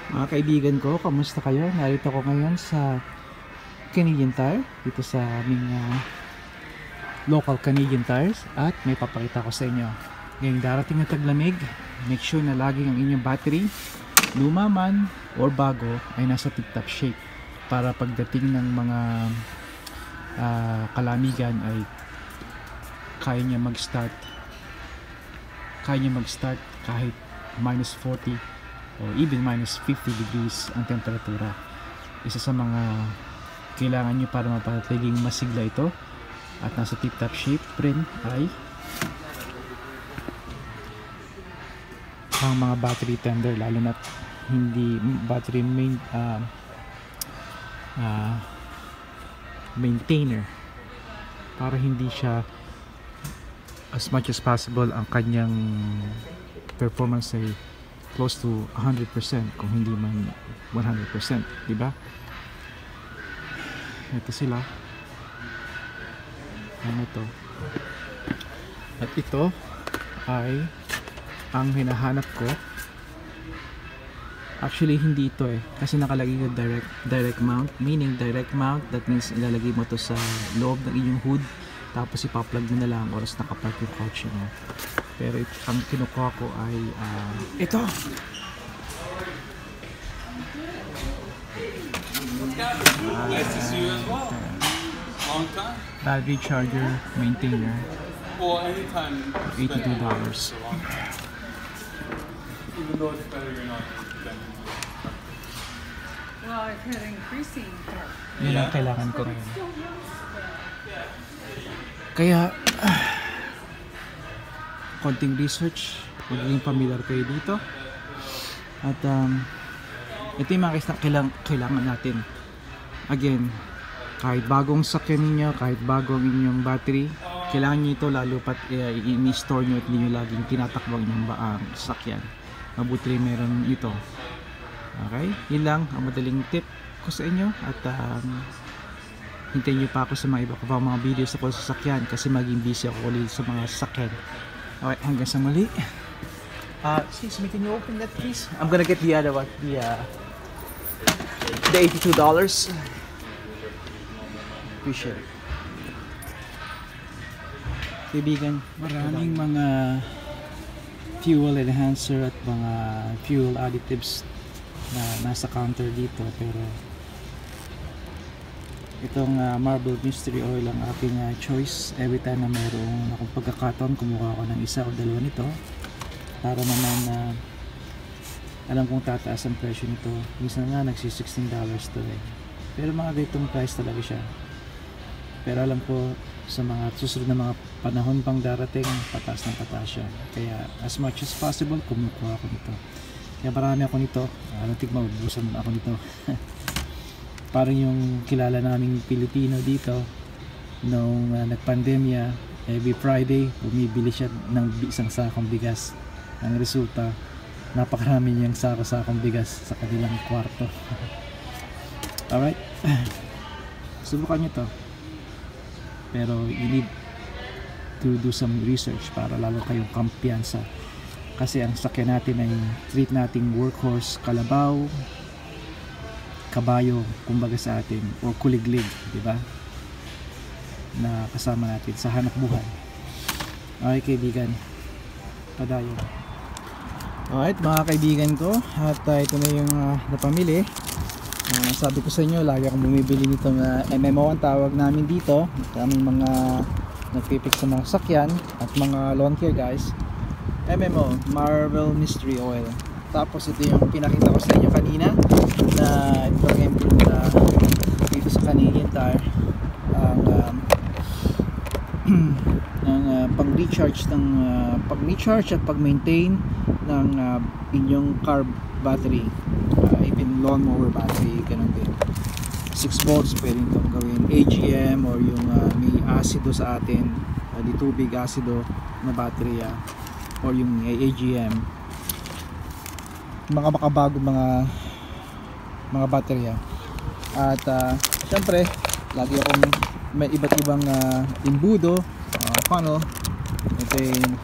Mga kaibigan ko, kamusta kayo? Narito ko ngayon sa Canadian Tire, dito sa aming local Canadian Tires, at may papakita ko sa inyo. Ngayong darating na taglamig, make sure na laging ang inyong battery, luma man or bago, ay nasa tip-top shape para pagdating ng mga kalamigan ay kaya niya mag-start kahit minus 40 or even minus 50 degrees ang temperatura. Isa sa mga kailangan nyo para mapanatiling masigla ito at nasa tip-top shape rin ay ang mga battery tender, lalo na hindi battery maintainer, para hindi siya as much as possible ang kanyang performance ay close to 100% kung hindi man 100%, diba? Ito sila. Ano to? At ito ay ang hinahanap ko. Actually hindi ito kasi nakalagay na direct mount, meaning direct mount, that means ilalagay mo to sa loob ng inyong hood, tapos ipa-plug mo na lang oras nakapark yung couch mo. Pero ang kinukuha ko ay ito. Nice to see you as well. Long time. Battery charger maintainer. Well, anytime. $82. Even though it's better, you're not. Well, I've had increasing. Yun ang kailangan ko ngayon. Kaya konting research, magiging familiar kayo dito. At ito yung mga kailangan natin. Again, kahit bagong sakyan ninyo, kahit bagong inyong battery, kailangan nyo ito, lalo pat i-store nyo at hindi nyo laging tinatakbang yung sakyan. Mabuti rin meron ito. Okay? Yun lang ang madaling tip ko sa inyo. At hintayin nyo pa ako sa mga iba ko pa mga videos ako sa sakyan, kasi maging busy ako ulit sa mga sakyan. Okay, hanggang sa muli. Excuse me, can you open that please? I'm gonna get the other one, the $82. Appreciate it. Kaibigan, maraming mga fuel enhancer at mga fuel additives na nasa counter dito, pero itong Marble Mystery Oil ang aking choice. Every time na mayroong akong pagkakataon, kumuha ako ng isa o dalawa nito para naman alam kong tataas ang presyo nito. Minsan nga $16 to pero mga ganitong price talaga siya. Pero alam ko sa mga susunod na mga panahon pang darating, pataas ng pataas siya. Kaya as much as possible, kumukuha ako nito. Kaya marami ako nito. Maubusan ako nito. Parang yung kilala naming Pilipino dito nung nagpandemya, every Friday bumibili siya ng isang sakong bigas. Ang resulta, napakarami niyang sako-sakong bigas sa kanilang kwarto. Alright, subukan nyo to, pero you need to do some research para lalo kayong kampiyansa, kasi ang sakyan natin ay treat nating workhorse, kalabaw, kabayo kumbaga sa atin, o kuliglig, di ba? Na kasama natin sa hanap buhay. Okay kaibigan, padayo. Alright mga kaibigan ko, at ito na yung napamili. Sabi ko sa inyo, lagi akong bumibili nitong MMO ang tawag namin dito. Kaming mga nagpipick sa mga sakyan at mga lawn care guys. MMO, Marble Mystery Oil. Tapos ito yung pinakita ko sa inyo kanina na ito ang improve na dito sa Canadian Tire, ang pag-recharge at pag-maintain ng inyong car battery, even lawnmower battery, ganun din. 6 volts pwede itong gawin, AGM or yung may asido sa atin, di tubig asido na battery, or yung AGM, mga makabago mga baterya. At syempre lagi akong may iba't ibang imbudo, funnel. Ito yung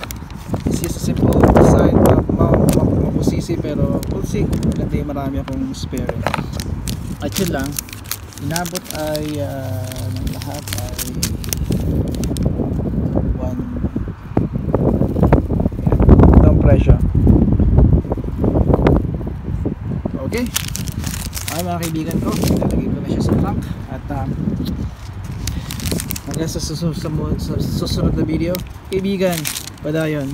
just a simple design, mabusisi pricey pero we'll see. Maganda yung marami akong spare. At yun lang, inabot ay ng lahat ay ito ang presyo. Okay, ay mga kaibigan ko, nalagay ko na siya sa trunk. At hanggang sa susunod na video, kaibigan, padayon.